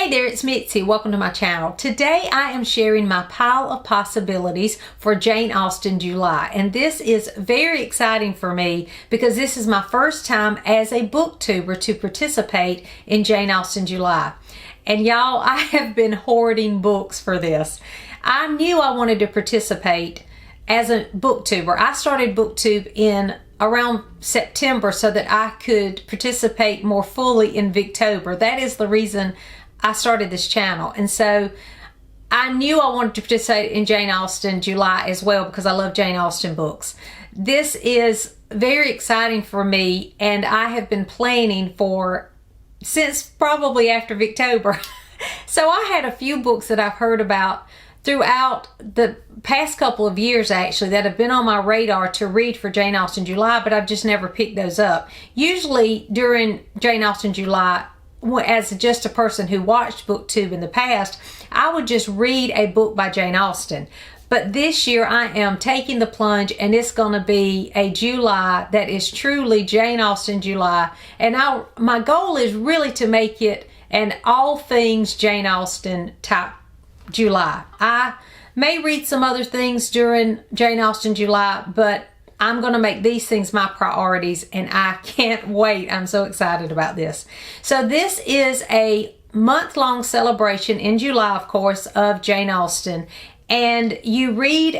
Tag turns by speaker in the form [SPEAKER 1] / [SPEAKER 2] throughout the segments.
[SPEAKER 1] Hey there, it's Mitzi. Welcome to my channel. Today I am sharing my pile of possibilities for Jane Austen July, and this is very exciting for me because this is my first time as a booktuber to participate in Jane Austen July. And y'all, I have been hoarding books for this. I knew I wanted to participate as a booktuber. I started booktube in around September so that I could participate more fully in Victober. That is the reason I started this channel. And so I knew I wanted to participate in Jane Austen July as well because I love Jane Austen books. This is very exciting for me, and I have been planning for since probably after Victober. So I had a few books that I've heard about throughout the past couple of years actually that have been on my radar to read for Jane Austen July, but I've just never picked those up. Usually during Jane Austen July, as just a person who watched booktube in the past, I would just read a book by Jane Austen. But this year I am taking the plunge, and it's going to be a July that is truly Jane Austen July. And my goal is really to make it an all things Jane Austen type July. I may read some other things during Jane Austen July, but I'm going to make these things my priorities, and I can't wait. I'm so excited about this. So this is a month-long celebration in July, of course, of Jane Austen. And you read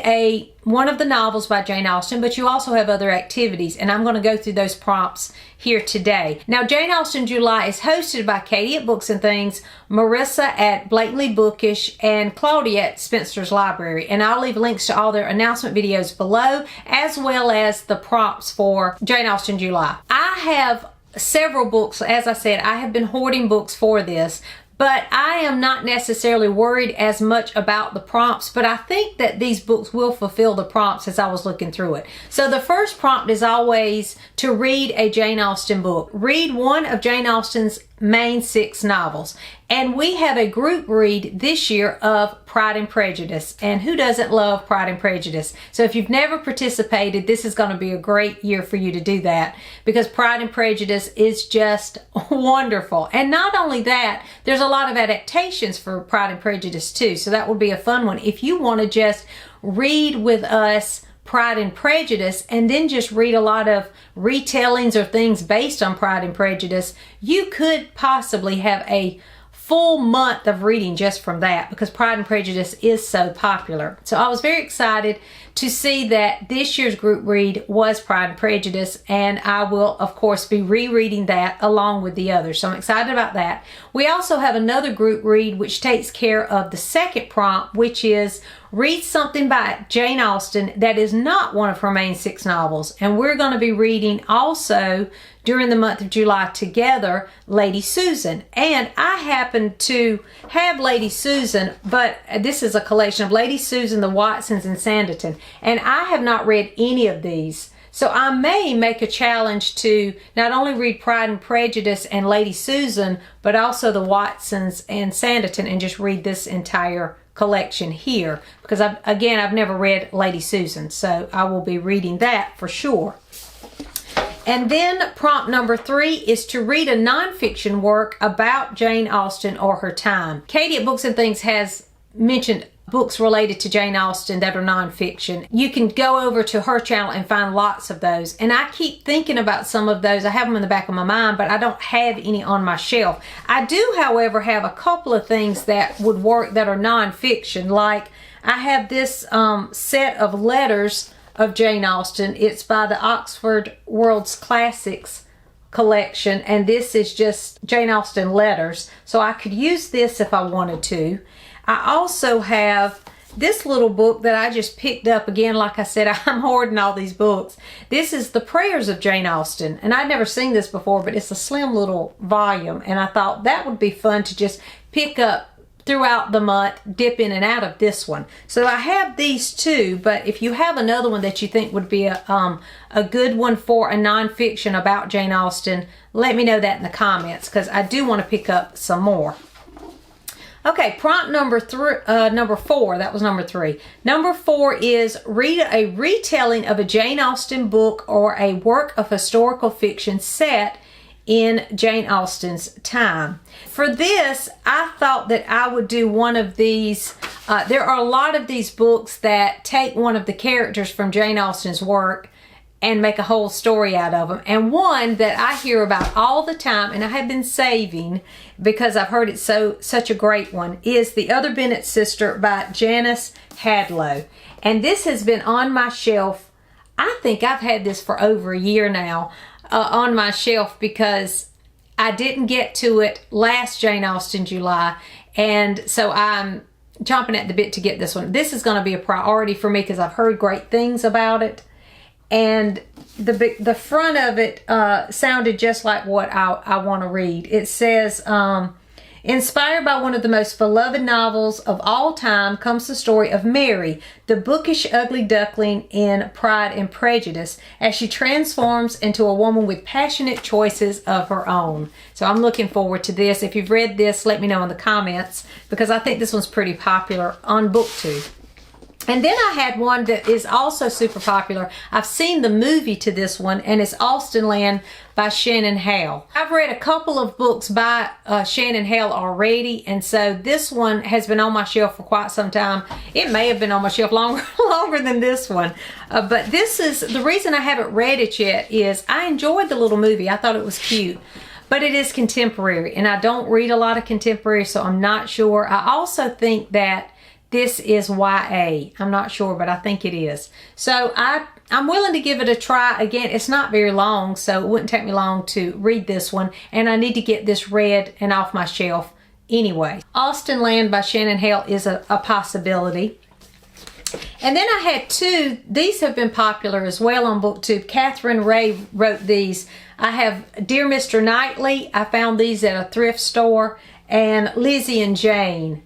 [SPEAKER 1] one of the novels by Jane Austen, but you also have other activities, and I'm going to go through those prompts here today. Now, Jane Austen July is hosted by Katie at Books and Things, Marissa at Blatantly Bookish, and Claudia at Spencer's Library. And I'll leave links to all their announcement videos below, as well as the prompts for Jane Austen July. I have several books. As I said, I have been hoarding books for this, but I am not necessarily worried as much about the prompts, but I think that these books will fulfill the prompts as I was looking through it. So the first prompt is always to read a Jane Austen book. Read one of Jane Austen's main 6 novels. And we have a group read this year of Pride and Prejudice. And who doesn't love Pride and Prejudice? So if you've never participated, this is going to be a great year for you to do that, because Pride and Prejudice is just wonderful. And not only that, there's a lot of adaptations for Pride and Prejudice too. So that would be a fun one. If you want to just read with us Pride and Prejudice and then just read a lot of retellings or things based on Pride and Prejudice, you could possibly have a full month of reading just from that, because Pride and Prejudice is so popular. So I was very excited to see that this year's group read was Pride and Prejudice, and I will of course be rereading that along with the others. So I'm excited about that. We also have another group read which takes care of the second prompt, which is read something by Jane Austen that is not one of her main 6 novels. And we're going to be reading also during the month of July together Lady Susan. And I happen to have Lady Susan, but this is a collection of Lady Susan, the Watsons, and Sanditon. And I have not read any of these. So I may make a challenge to not only read Pride and Prejudice and Lady Susan, but also the Watsons and Sanditon, and just read this entire collection here, because I've never read Lady Susan, so I will be reading that for sure. And then prompt number 3 is to read a nonfiction work about Jane Austen or her time. Katie at Books and Things has mentioned books related to Jane Austen that are nonfiction. You can go over to her channel and find lots of those. And I keep thinking about some of those. I have them in the back of my mind, but I don't have any on my shelf. I do, however, have a couple of things that would work that are nonfiction. Like I have this set of letters of Jane Austen. It's by the Oxford World's Classics collection, and this is just Jane Austen letters. So I could use this if I wanted to. I also have this little book that I just picked up. Again, like I said, I'm hoarding all these books. This is The Prayers of Jane Austen, and I'd never seen this before, but it's a slim little volume, and I thought that would be fun to just pick up throughout the month, dip in and out of this one. So I have these two, but if you have another one that you think would be a good one for a nonfiction about Jane Austen, let me know that in the comments, because I do want to pick up some more. Okay, prompt number 4, that was number 3. Number 4 is read a retelling of a Jane Austen book or a work of historical fiction set in Jane Austen's time. For this, I thought that I would do one of these. There are a lot of these books that take one of the characters from Jane Austen's work and make a whole story out of them. And one that I hear about all the time, and I have been saving because I've heard it's such a great one, is The Other Bennet Sister by Janice Hadlow. And this has been on my shelf. I think I've had this for over a year now on my shelf because I didn't get to it last Jane Austen July. And so I'm chomping at the bit to get this one. This is going to be a priority for me because I've heard great things about it. And the front of it sounded just like what I want to read. It says, inspired by one of the most beloved novels of all time comes the story of Mary, the bookish ugly duckling in Pride and Prejudice, as she transforms into a woman with passionate choices of her own. So I'm looking forward to this. If you've read this, let me know in the comments, because I think this one's pretty popular on BookTube. And then I had one that is also super popular. I've seen the movie to this one, and it's Austenland by Shannon Hale. I've read a couple of books by Shannon Hale already, and so this one has been on my shelf for quite some time. It may have been on my shelf longer than this one. But this is, the reason I haven't read it yet is I enjoyed the little movie. I thought it was cute. But it is contemporary, and I don't read a lot of contemporary, so I'm not sure. I also think that this is YA. I'm not sure, but I think it is. So I'm willing to give it a try. Again, it's not very long, so it wouldn't take me long to read this one. And I need to get this read and off my shelf anyway. Austenland by Shannon Hale is a possibility. And then I had two. These have been popular as well on BookTube. Catherine Ray wrote these. I have Dear Mr. Knightley. I found these at a thrift store. And Lizzie and Jane.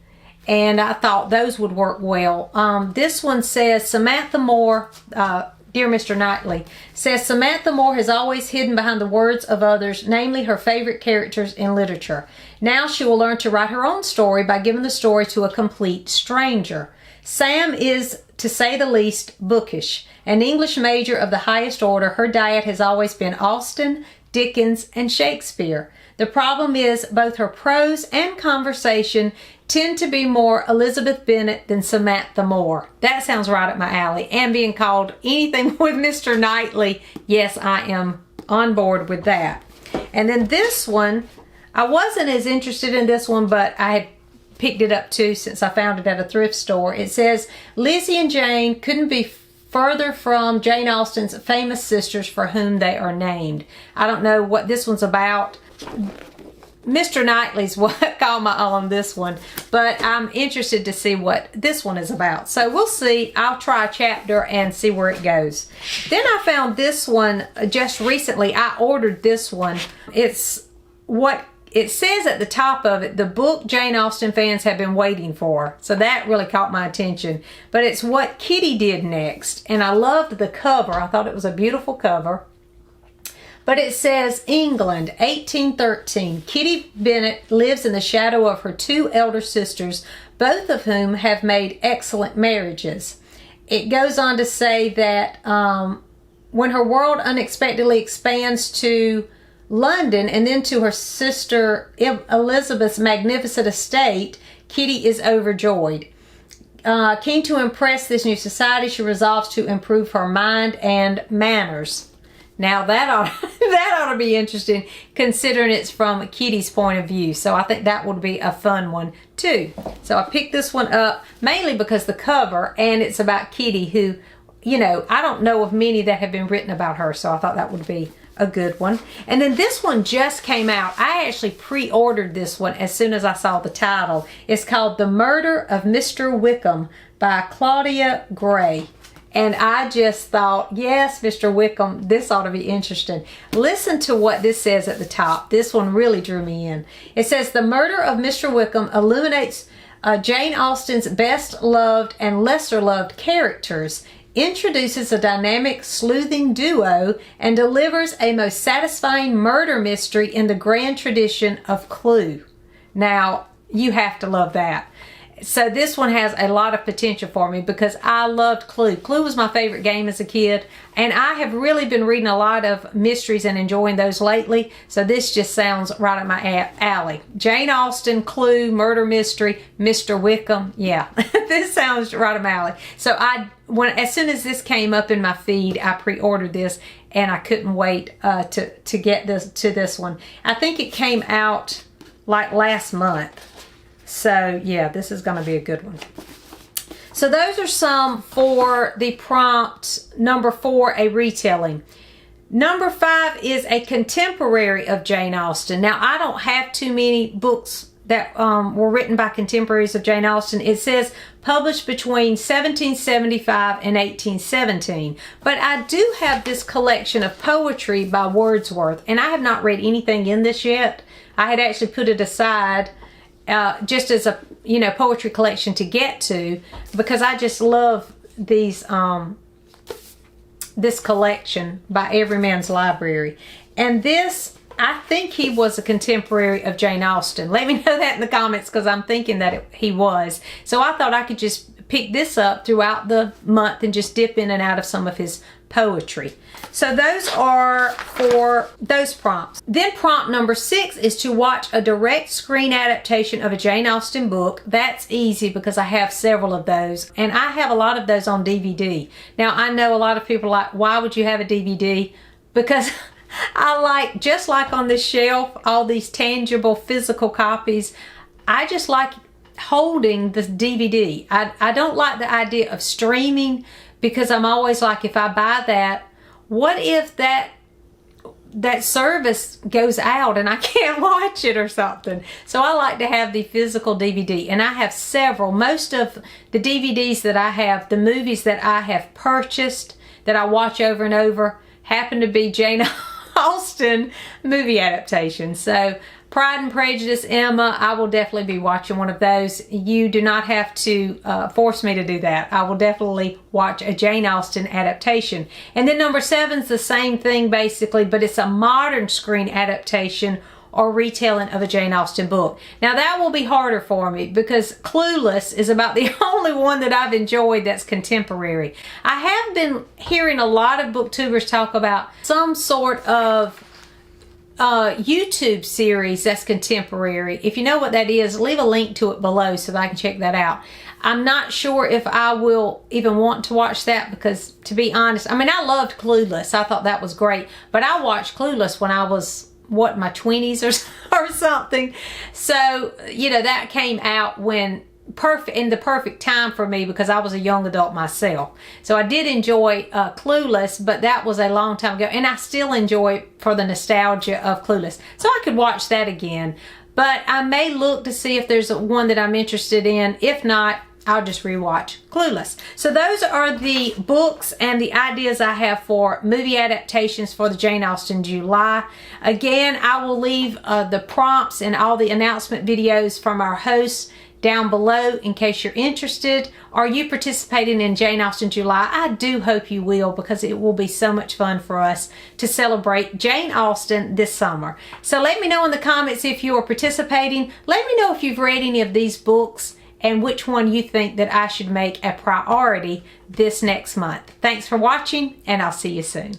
[SPEAKER 1] And I thought those would work well. This one says, Samantha Moore, Dear Mr. Knightley, says Samantha Moore has always hidden behind the words of others, namely her favorite characters in literature. Now she will learn to write her own story by giving the story to a complete stranger. Sam is, to say the least, bookish. An English major of the highest order, her diet has always been Austen, Dickens, and Shakespeare. The problem is both her prose and conversation tend to be more Elizabeth Bennet than Samantha Moore. That sounds right up my alley. And being called anything with Mr. Knightley, yes, I am on board with that. And then this one, I wasn't as interested in this one, but I had picked it up too since I found it at a thrift store. It says, Lizzie and Jane couldn't be further from Jane Austen's famous sisters for whom they are named. I don't know what this one's about. Mr. Knightley's what caught my eye on this one, but I'm interested to see what this one is about. So we'll see. I'll try a chapter and see where it goes. Then I found this one just recently. I ordered this one. It's what it says at the top of it, the book Jane Austen fans have been waiting for. So that really caught my attention. But it's What Kitty Did Next. And I loved the cover. I thought it was a beautiful cover. But it says, England, 1813. Kitty Bennet lives in the shadow of her two elder sisters, both of whom have made excellent marriages. It goes on to say that when her world unexpectedly expands to London and then to her sister Elizabeth's magnificent estate, Kitty is overjoyed. Keen to impress this new society, she resolves to improve her mind and manners. Now that ought to be interesting, considering it's from Kitty's point of view. So I think that would be a fun one too. So I picked this one up mainly because the cover, and it's about Kitty, who, you know, I don't know of many that have been written about her. So I thought that would be a good one. And then this one just came out. I actually pre-ordered this one as soon as I saw the title. It's called The Murder of Mr. Wickham by Claudia Gray. And I just thought, yes, Mr. Wickham, this ought to be interesting. Listen to what this says at the top. This one really drew me in. It says, The Murder of Mr. Wickham illuminates Jane Austen's best loved and lesser loved characters, introduces a dynamic sleuthing duo, and delivers a most satisfying murder mystery in the grand tradition of Clue. Now, you have to love that. So this one has a lot of potential for me because I loved Clue. Clue was my favorite game as a kid, and I have really been reading a lot of mysteries and enjoying those lately. So this just sounds right up my alley. Jane Austen, Clue, murder mystery, Mr. Wickham. Yeah, this sounds right up my alley. So as soon as this came up in my feed, I pre-ordered this, and I couldn't wait to get this one. I think it came out like last month. So yeah, this is going to be a good one. So those are some for the prompt. Number 4, a retelling. Number 5 is a contemporary of Jane Austen. Now, I don't have too many books that were written by contemporaries of Jane Austen. It says published between 1775 and 1817. But I do have this collection of poetry by Wordsworth, and I have not read anything in this yet. I had actually put it aside just as a poetry collection to get to, because I just love these this collection by Everyman's Library. And this, I think he was a contemporary of Jane Austen. Let me know that in the comments, because I'm thinking that he was. So I thought I could just pick this up throughout the month and just dip in and out of some of his poetry. So those are for those prompts. Then prompt number 6 is to watch a direct screen adaptation of a Jane Austen book. That's easy because I have several of those, and I have a lot of those on DVD. Now, I know a lot of people are like, why would you have a DVD? Because I like, just like on this shelf, all these tangible physical copies. I just like holding the DVD. I don't like the idea of streaming, because I'm always like, if I buy that, what if that service goes out and I can't watch it or something? So I like to have the physical DVD, and I have several. Most of the DVDs that I have, the movies that I have purchased that I watch over and over, happen to be Jane Austen movie adaptations. So Pride and Prejudice, Emma, I will definitely be watching one of those. You do not have to force me to do that. I will definitely watch a Jane Austen adaptation. And then number 7 is the same thing basically, but it's a modern screen adaptation or retelling of a Jane Austen book. Now that will be harder for me because Clueless is about the only one that I've enjoyed that's contemporary. I have been hearing a lot of booktubers talk about some sort of YouTube series that's contemporary. If you know what that is, leave a link to it below so that I can check that out. I'm not sure if I will even want to watch that because, to be honest, I mean, I loved Clueless. I thought that was great, but I watched Clueless when I was, what, my 20s or something. So, that came out when in the perfect time for me because I was a young adult myself. So I did enjoy Clueless, but that was a long time ago, and I still enjoy it for the nostalgia of Clueless. So I could watch that again, but I may look to see if there's one that I'm interested in. If not, I'll just rewatch Clueless. So those are the books and the ideas I have for movie adaptations for the Jane Austen July. Again, I will leave the prompts and all the announcement videos from our hosts down below in case you're interested. Are you participating in Jane Austen July? I do hope you will, because it will be so much fun for us to celebrate Jane Austen this summer. So let me know in the comments if you are participating. Let me know if you've read any of these books and which one you think that I should make a priority this next month. Thanks for watching, and I'll see you soon.